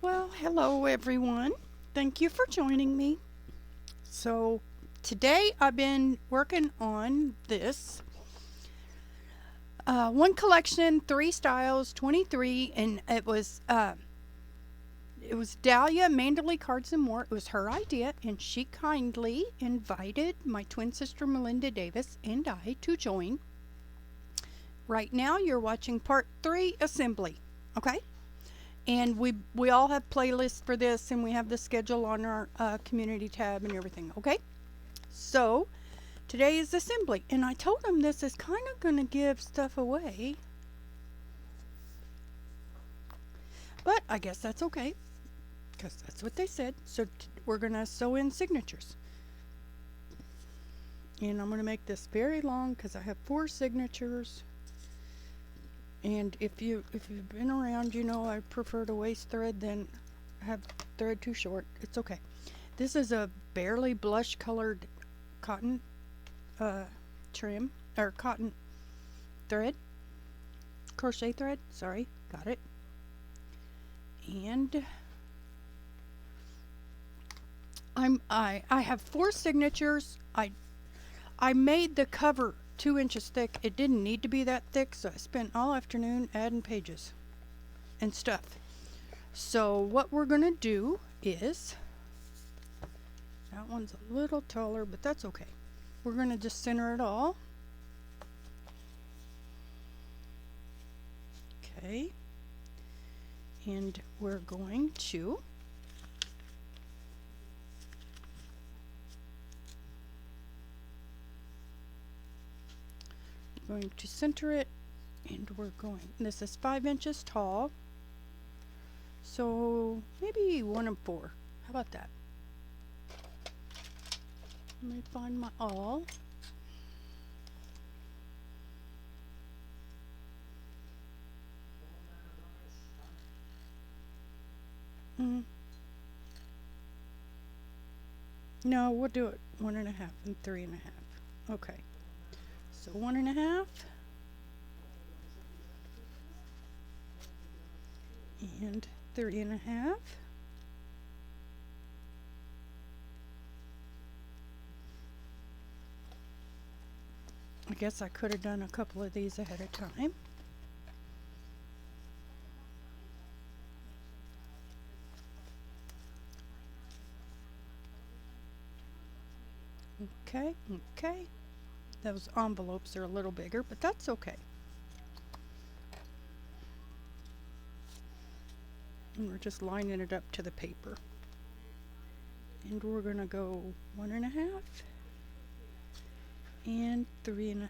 Well, hello everyone. Thank you for joining me. So, today I've been working on this one collection, three styles, 23, and it was Dalia Melinda Cards and More. It was her idea, and she kindly invited my twin sister Melinda Davis and I to join. Right now, you're watching part 3 assembly. Okay? And we all have playlists for this, and we have the schedule on our community tab and everything. Okay, so today is assembly, and I told them this is kind of going to give stuff away, but I guess that's okay because that's what they said. So we're going to sew in signatures, and I'm going to make this very long because I have 4 signatures. And if you've been around, you know I prefer to waste thread than have thread too short. It's okay. This is a barely blush colored cotton trim, or cotton thread, crochet thread. Sorry, got it. And I have 4 signatures. I made the cover 2 inches thick. It didn't need to be that thick, so I spent all afternoon adding pages and stuff. So what we're gonna do is, that one's a little taller, but that's okay. We're gonna just center it all. Okay. And we're going to center it, and we're going, this is 5 inches tall, so maybe 1 and 4. How about that? Let me find my awl. No, we'll do it 1.5 and 3.5. Okay. So 1.5 and 3.5. I guess I could have done a couple of these ahead of time. Okay. Those envelopes are a little bigger, but that's okay. And we're just lining it up to the paper. And we're going to go 1.5 and 3.5.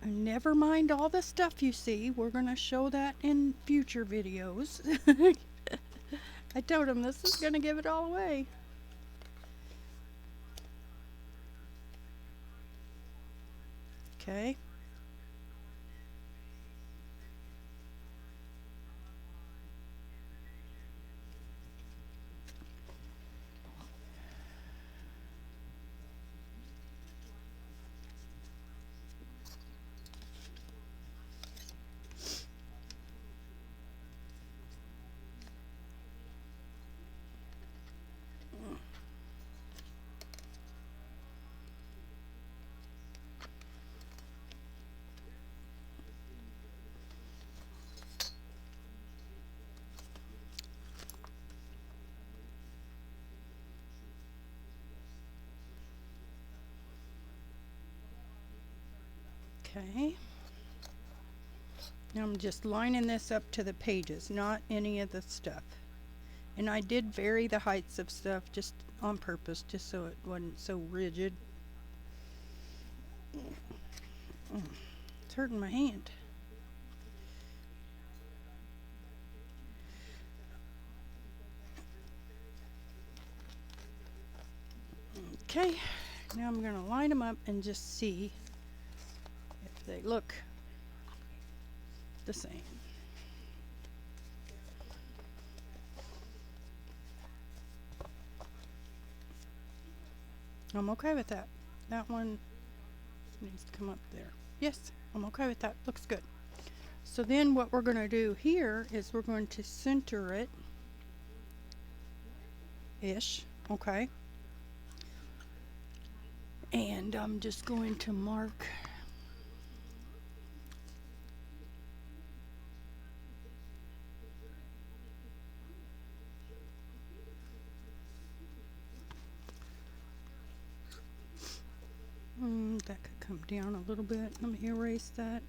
And never mind all the stuff you see. We're going to show that in future videos. I told him this is going to give it all away. Okay. Okay. Now I'm just lining this up to the pages, not any of the stuff. And I did vary the heights of stuff just on purpose, just so it wasn't so rigid. It's hurting my hand. Okay, now I'm going to line them up and just see if they look the same. I'm okay with that. That one needs to come up there. Yes, I'm okay with that. Looks good. So then what we're going to do here is we're going to center it ish, okay? And I'm just going to mark that could come down a little bit. Let me erase that.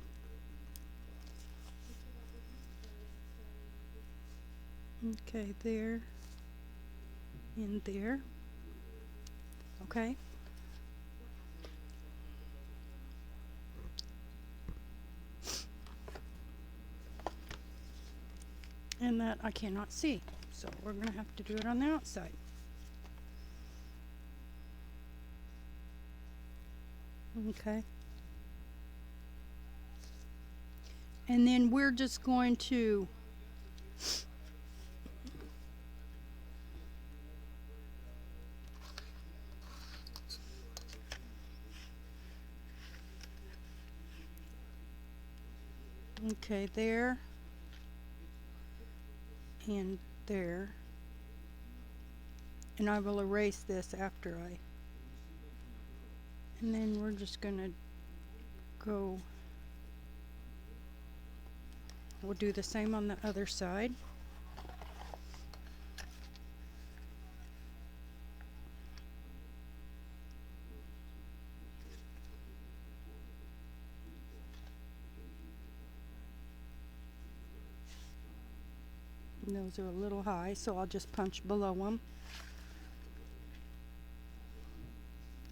Okay, there and there. Okay. And that I cannot see, so we're going to have to do it on the outside. Okay. And then we're just going to okay, there and there. And I will erase this after and then we're just gonna go, we'll do the same on the other side. And those are a little high, so I'll just punch below them.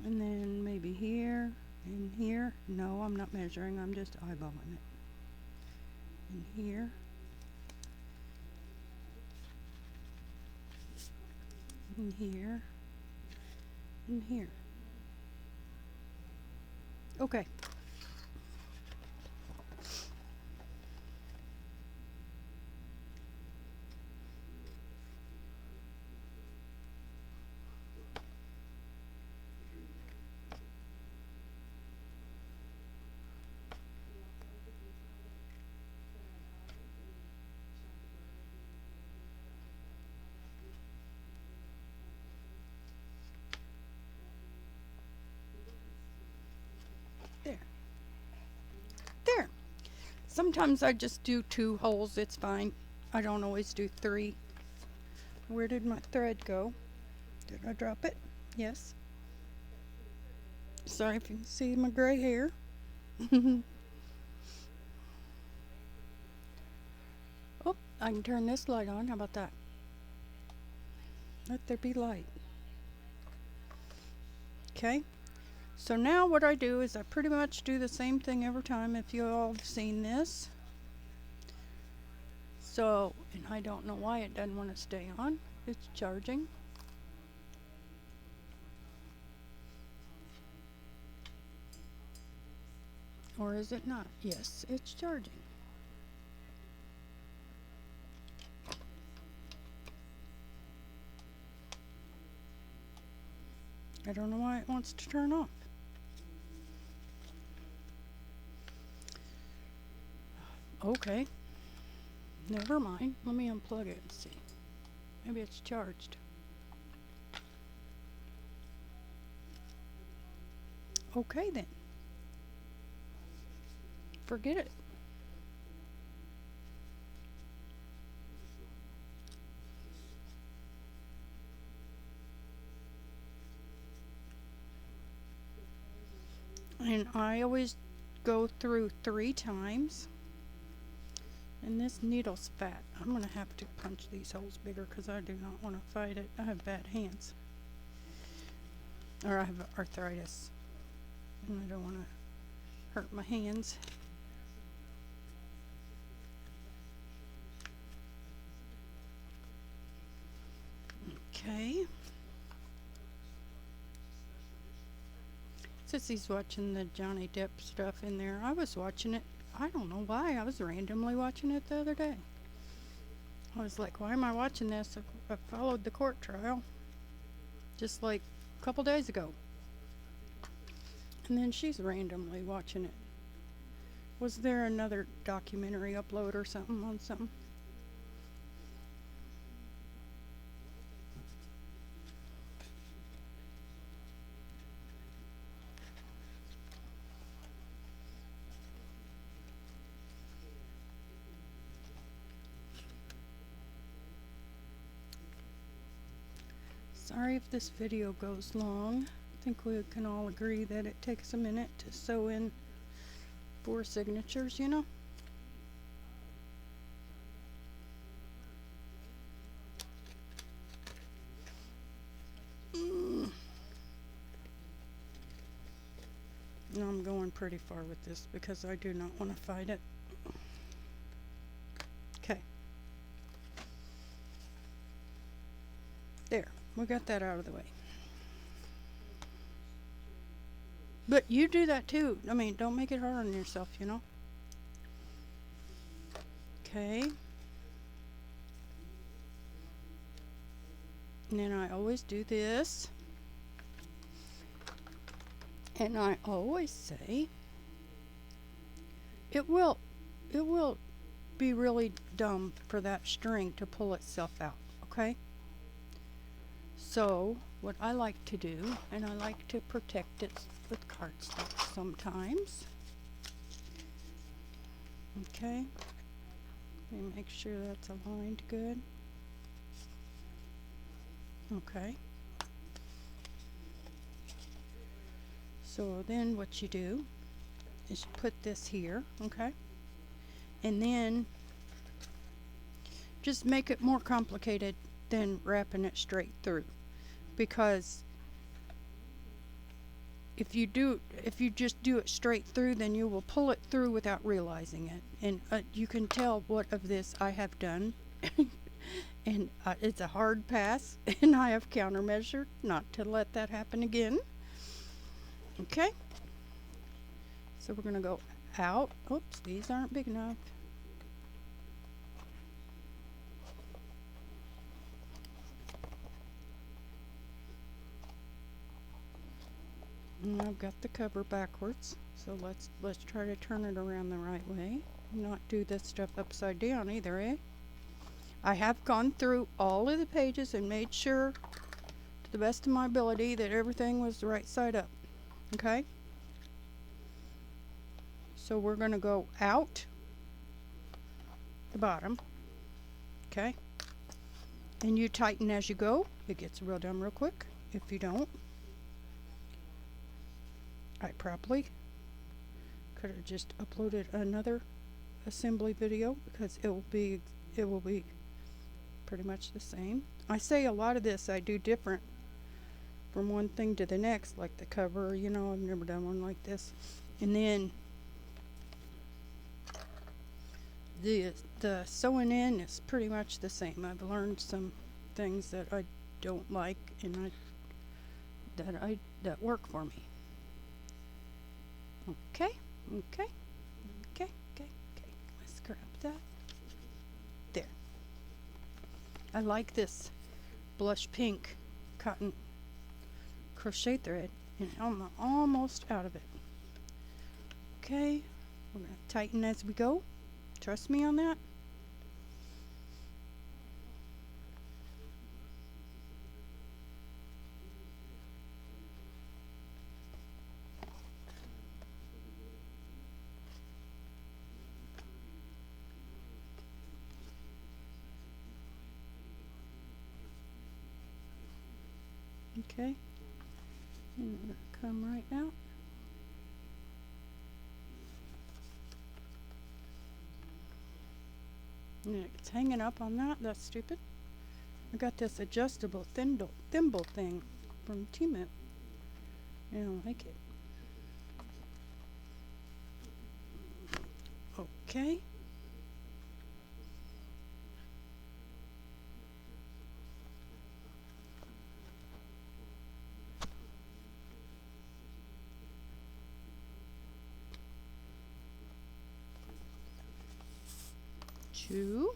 And then maybe here and here. No, I'm not measuring, I'm just eyeballing it. And here. And here. And here. Okay. There. There. Sometimes I just do 2 holes, it's fine. I don't always do 3. Where did my thread go? Did I drop it? Yes. Sorry if you can see my gray hair. Oh, I can turn this light on. How about that? Let there be light. Okay. So now what I do is I pretty much do the same thing every time, if you all have seen this. So, and I don't know why it doesn't want to stay on. It's charging. Or is it not? Yes, it's charging. I don't know why it wants to turn off. Okay. Never mind. Let me unplug it and see. Maybe it's charged. Okay then. Forget it. And I always go through 3 times. And this needle's fat. I'm going to have to punch these holes bigger because I do not want to fight it. I have bad hands. Or I have arthritis. And I don't want to hurt my hands. Okay. Sissy's watching the Johnny Depp stuff in there. I was watching it. I don't know why. I was randomly watching it the other day. I was like, why am I watching this? I followed the court trial just like a couple days ago. And then she's randomly watching it. Was there another documentary upload or something on something? Sorry if this video goes long. I think we can all agree that it takes a minute to sew in 4 signatures, you know? I'm going pretty far with this because I do not want to fight it. Okay. There, we got that out of the way. But you do that too. I mean, don't make it hard on yourself, you know? Okay. And then I always do this. And I always say, it will be really dumb for that string to pull itself out, okay? So, what I like to do, and I like to protect it with cardstock sometimes. Okay. Let me make sure that's aligned good. Okay. So then what you do is you put this here, okay? And then just make it more complicated than wrapping it straight through. Because if you just do it straight through, then you will pull it through without realizing it. And you can tell what of this I have done. And it's a hard pass, and I have countermeasured not to let that happen again. Okay, so we're going to go out. Oops, these aren't big enough. And I've got the cover backwards, so let's try to turn it around the right way. Not do this stuff upside down either, eh? I have gone through all of the pages and made sure, to the best of my ability, that everything was the right side up. Okay? So we're going to go out the bottom. Okay? And you tighten as you go. It gets real done real quick. If you don't, I probably could have just uploaded another assembly video because it will be pretty much the same. I say a lot of this I do different from one thing to the next, like the cover, you know, I've never done one like this. And then the sewing in is pretty much the same. I've learned some things that I don't like and that work for me. Okay. Let's grab that. There. I like this blush pink cotton crochet thread, and I'm almost out of it. Okay, we're going to tighten as we go. Trust me on that. Okay, and we're going to come right out. And it's hanging up on that. That's stupid. I got this adjustable thimble thing from T-Mint. I don't like it. Okay. Two.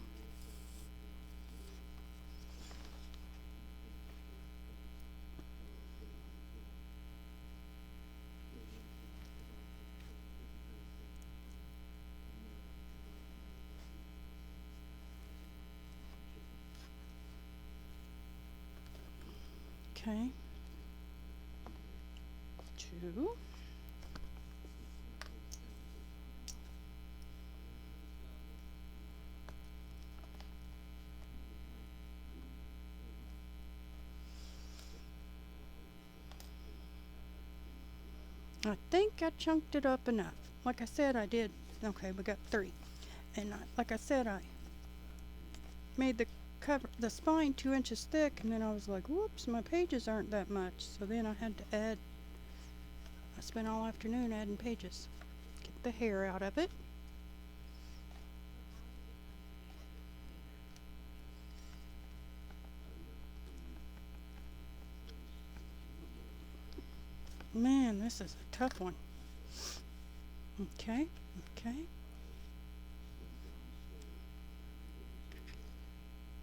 Okay. 2. I think I chunked it up enough. Like I said, I did. Okay, we got 3. And like I said, I made the spine 2 inches thick, and then I was like, whoops, my pages aren't that much. So then I had to add, I spent all afternoon adding pages. Get the hair out of it. Man, this is a tough one. Okay, okay.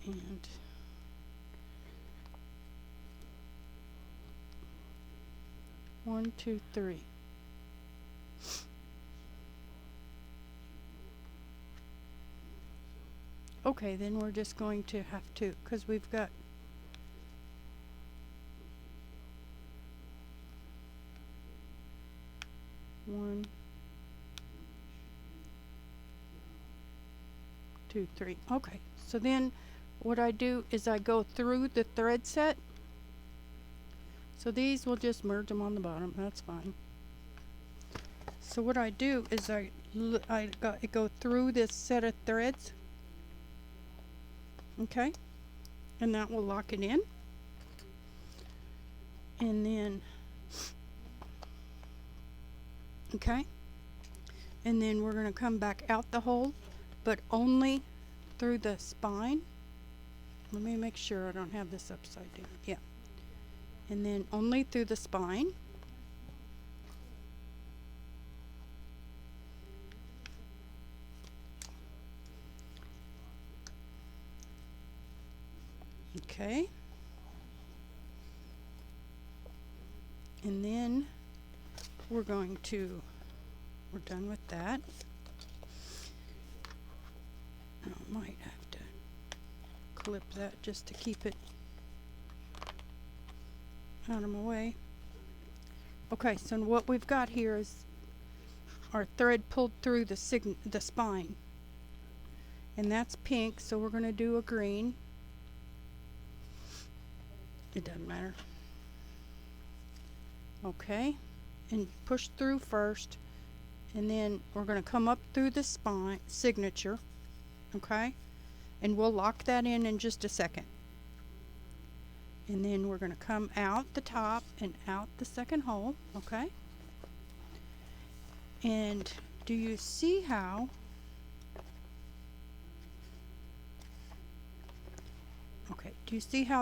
And one, two, three. Okay, then we're just going to have to, because we've got one, two, three. Okay, so then what I do is I go through the thread set. So these will just merge them on the bottom. That's fine. So what I do is I go through this set of threads. Okay, and that will lock it in. And then, okay, and then we're going to come back out the hole, but only through the spine. Let me make sure I don't have this upside down. Yeah. And then only through the spine. Okay. And then we're done with that. I might have to clip that just to keep it out of my way. Okay, so what we've got here is our thread pulled through the spine. And that's pink, so we're going to do a green. It doesn't matter. Okay, and push through first, and then we're going to come up through the spine signature. Okay, and we'll lock that in just a second. And then we're going to come out the top and out the second hole. Okay, and do you see how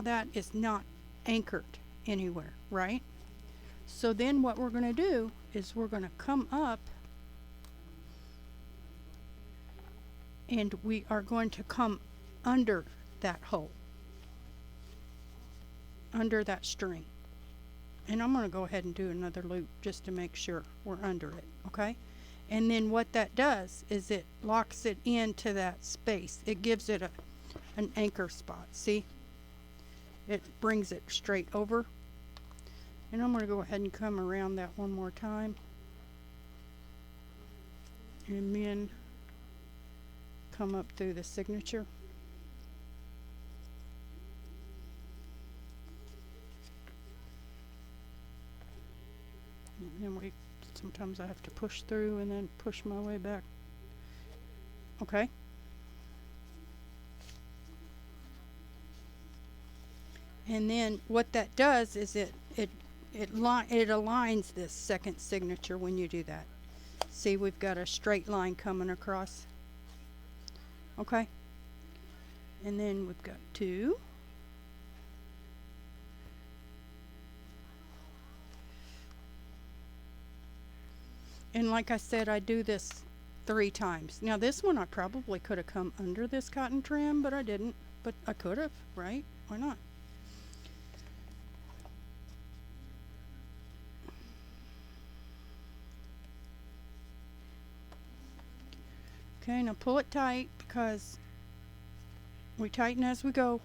that is not anchored anywhere, right? So then what we're going to do is we're going to come up, and we are going to come under that hole, under that string. And I'm going to go ahead and do another loop just to make sure we're under it, okay? And then what that does is it locks it into that space. It gives it an anchor spot, see? It brings it straight over. And I'm going to go ahead and come around that one more time. And then come up through the signature. And then sometimes I have to push through and then push my way back. Okay. And then what that does is it aligns this second signature when you do that. See, we've got a straight line coming across. Okay. And then we've got 2. And like I said, I do this 3 times. Now this one I probably could have come under this cotton trim, but I didn't. But I could have, right? Why not? Okay, now pull it tight because we tighten as we go.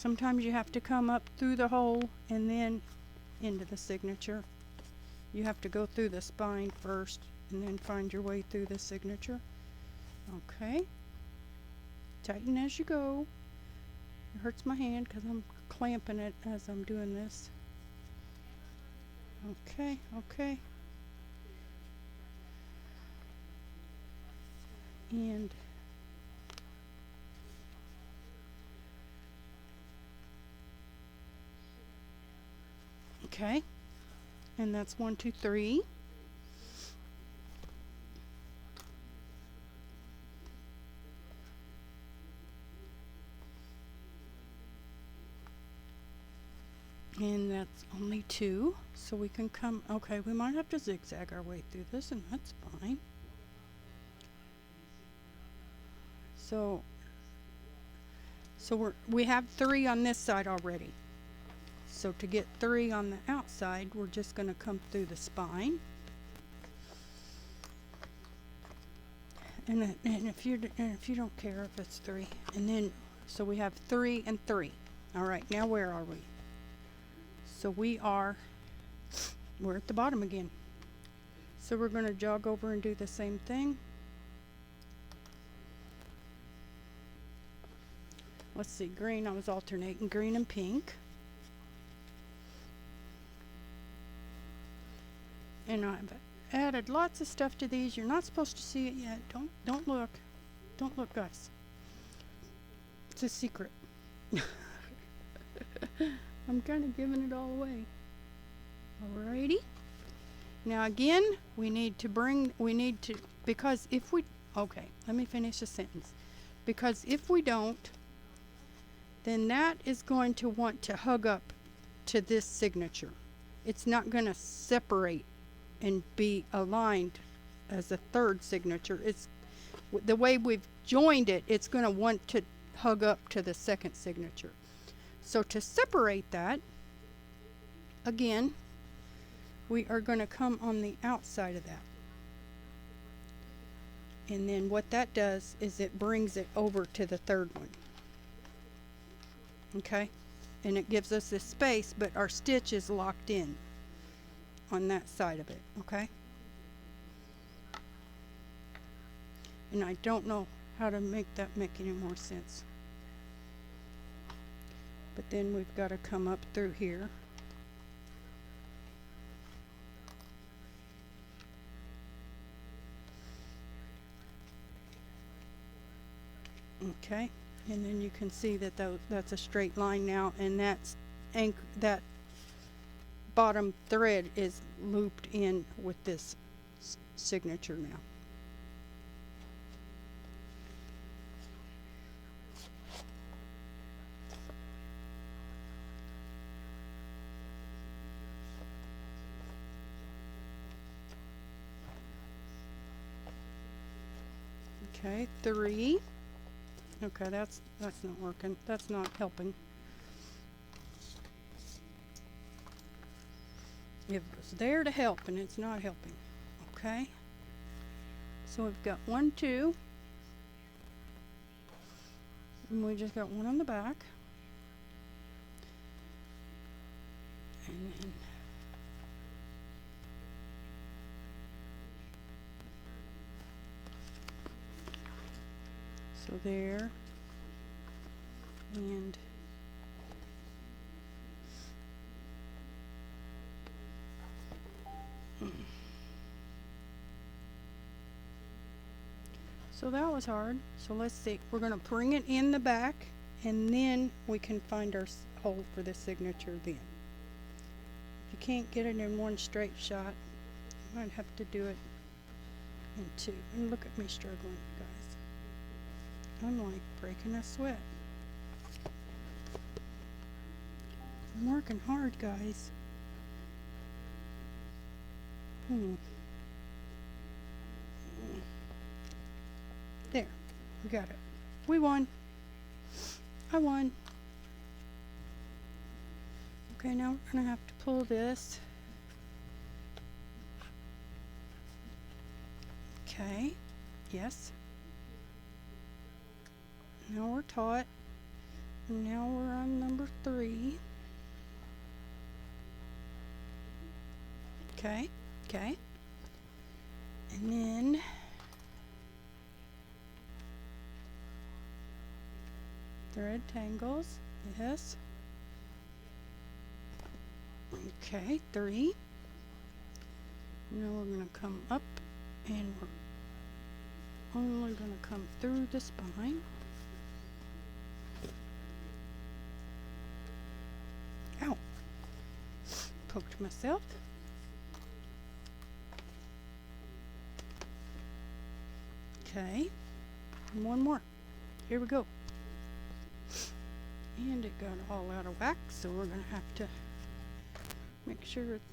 Sometimes you have to come up through the hole and then into the signature. You have to go through the spine first and then find your way through the signature. Okay. Tighten as you go. It hurts my hand because I'm clamping it as I'm doing this. Okay, okay. And okay. And that's 1, 2, 3. And that's only 2, so we can come, okay, we might have to zigzag our way through this, and that's fine. So we have 3 on this side already. So to get 3 on the outside, we're just going to come through the spine. And if you don't care if it's 3, and then so we have 3 and 3. All right, now where are we? So we're at the bottom again. So we're going to jog over and do the same thing. Let's see, green, I was alternating green and pink. And I've added lots of stuff to these. You're not supposed to see it yet. Don't look. Don't look, guys. It's a secret. I'm kind of giving it all away. Alrighty. Now again, because if we, okay, let me finish the sentence. Because if we don't, then that is going to want to hug up to this signature. It's not going to separate and be aligned as a third signature. It's the way we've joined it, it's going to want to hug up to the second signature. So to separate that, again, we are going to come on the outside of that. And then what that does is it brings it over to the third one. Okay? And it gives us this space, but our stitch is locked in on that side of it. Okay? And I don't know how to make that make any more sense. But then we've got to come up through here. Okay, and then you can see that that's a straight line now, and that bottom thread is looped in with this signature now. Okay, 3. Okay, that's not working. That's not helping. It was there to help, and it's not helping. Okay. So we've got 1, 2. And we just got 1 on the back. And then so there, and so that was hard. So let's see, we're going to bring it in the back, and then we can find our hole for the signature then. If you can't get it in one straight shot, you might have to do it in 2. And look at me struggling, guys. I'm like breaking a sweat. I'm working hard, guys. There, we got it. We won. I won. Okay, now we're gonna have to pull this. Okay, yes. Now we're taut. Now we're on number 3. Okay, okay. And then thread tangles, yes. Okay, 3. Now we're going to come up and we're only going to come through the spine. Ow! Poked myself. Okay, and one more. Here we go. And it got all out of whack, so we're going to have to make sure it's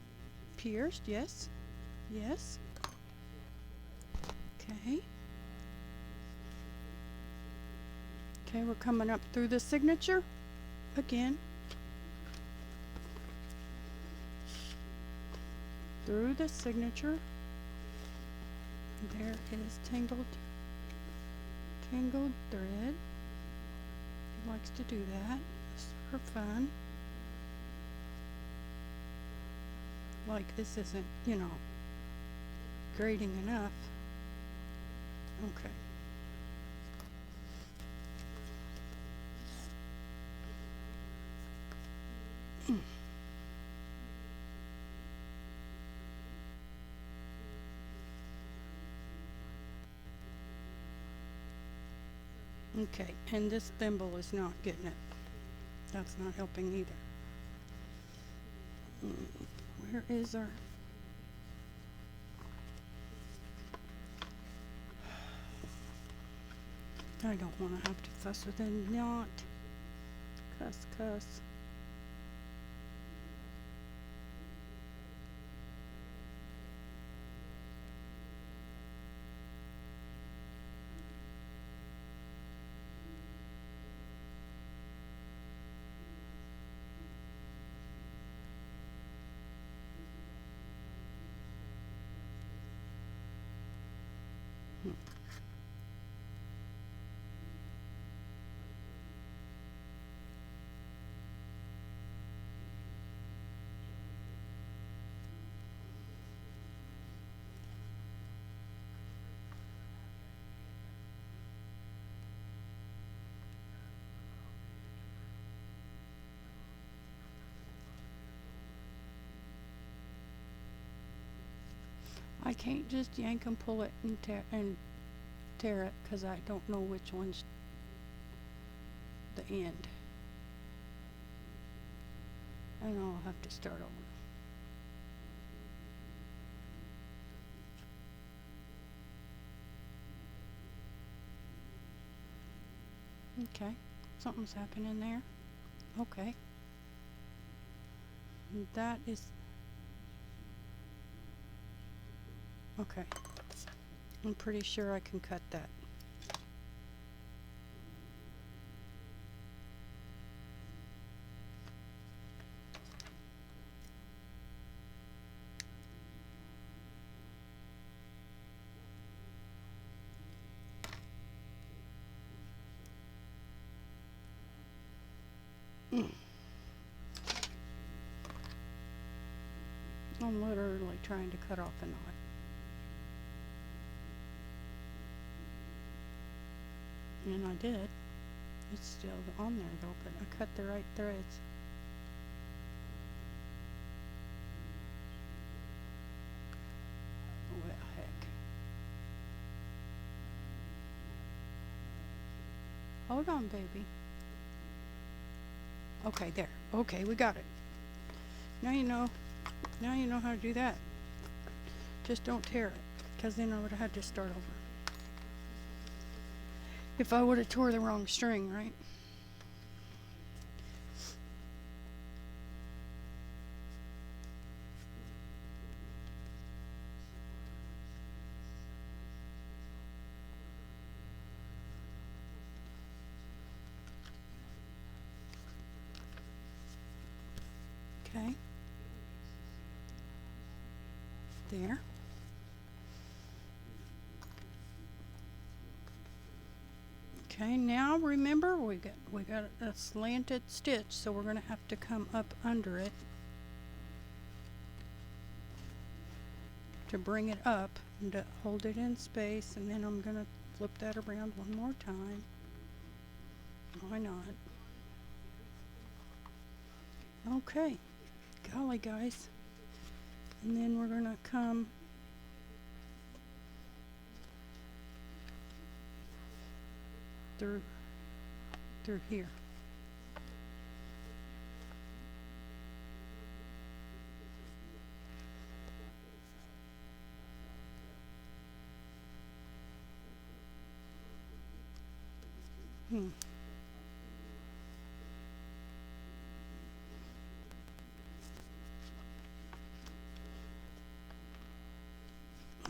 pierced. Yes, yes. Okay. Okay, we're coming up through the signature again. Through the signature. There is tangled thread. He likes to do that. It's for fun. Like this isn't, grading enough. Okay. Okay, and this thimble is not getting it. That's not helping either. Where is our... I don't want to have to fuss with a knot. Cuss. I can't just yank and pull it and tear it because I don't know which one's the end. And I'll have to start over. Okay, something's happening there. Okay. That is... Okay. I'm pretty sure I can cut that. I'm literally trying to cut off a knot. And I did. It's still on there though, but I cut the right threads. Well, heck. Hold on, baby. Okay, there. Okay, we got it. Now you know how to do that. Just don't tear it, because then I would have had to start over. If I would have tore the wrong string, right? Okay. There. Okay, now remember we got a slanted stitch, so we're going to have to come up under it to bring it up and to hold it in space, and then I'm going to flip that around one more time. Why not? Okay, golly guys, and then we're going to come through here.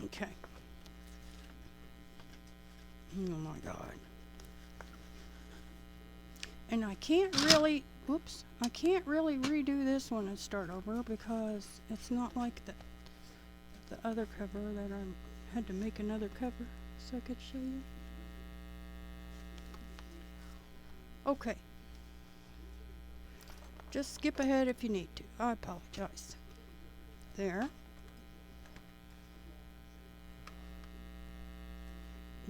Okay. Oh my God. And I can't really, whoops, I can't really redo this one and start over because it's not like the other cover that I had to make another cover so I could show you. Okay. Just skip ahead if you need to. I apologize. There.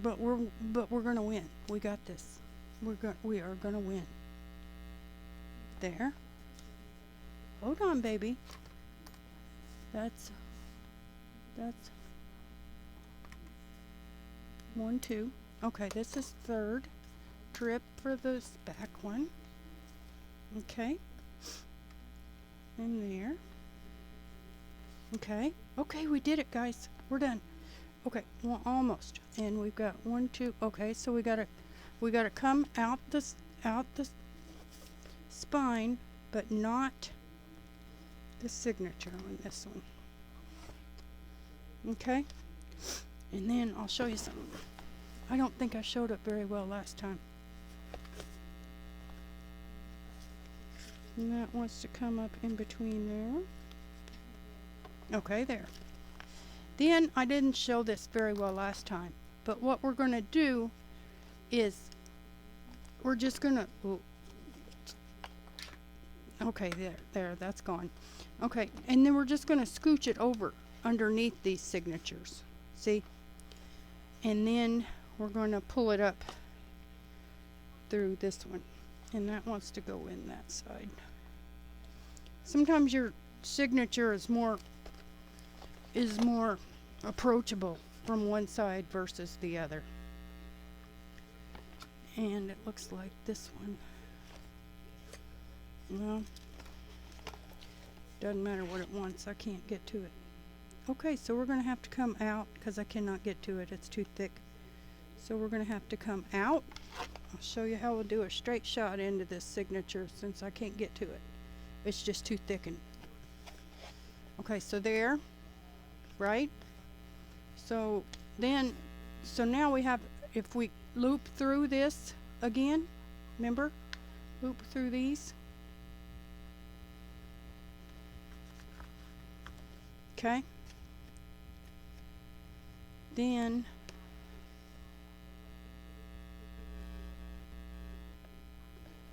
But we're gonna win. We got this. We are gonna win. There. Hold on, baby. That's 1, 2. Okay, this is third trip for this back one. Okay. In there. Okay. Okay, we did it, guys. We're done. Okay, well, almost. And we've got 1, 2. Okay, so we gotta come out the spine, but not the signature on this one. Okay, and then I'll show you something. I don't think I showed it very well last time. And that wants to come up in between there. Okay, there. Then I didn't show this very well last time, but what we're going to do is we're just going to, okay, there, that's gone. Okay, and then we're just going to scooch it over underneath these signatures, see? And then we're going to pull it up through this one, and that wants to go in that side. Sometimes your signature is more approachable from one side versus the other. And it looks like this one. Well, doesn't matter what it wants, I can't get to it. Okay, so we're going to have to come out because I cannot get to it, it's too thick. So we're going to have to come out. I'll show you how we'll do a straight shot into this signature since I can't get to it. It's just too thickened. Okay, so there, right? So now we have, if we loop through this again, remember? Loop through these. Okay. Then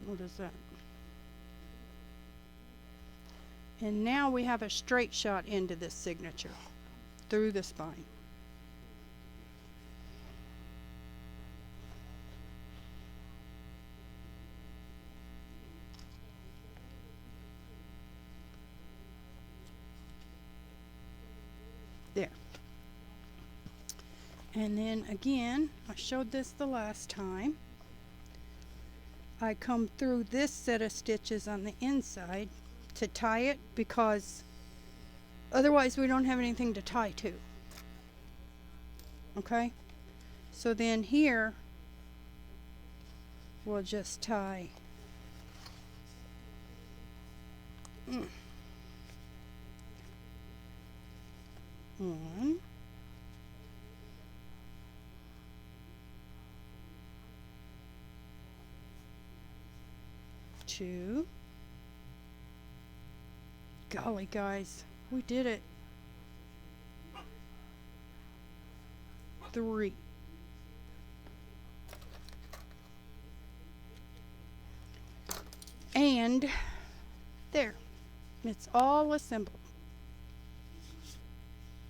what is that? And now we have a straight shot into this signature through the spine. There. And then again, I showed this the last time. I come through this set of stitches on the inside to tie it because otherwise we don't have anything to tie to. Okay? So then here we'll just tie 1, 2. Golly, guys, we did it. 3. And there, it's all assembled.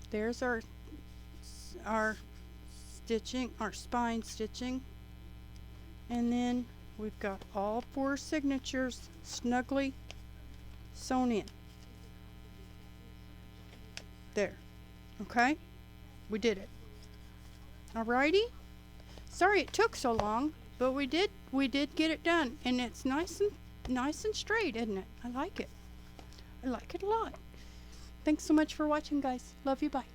There's our stitching, our spine stitching. And then we've got all 4 signatures snugly sewn in. There. Okay? We did it. Alrighty? Sorry it took so long, but we did get it done, and it's nice and straight, isn't it? I like it. I like it a lot. Thanks so much for watching, guys. Love you. Bye.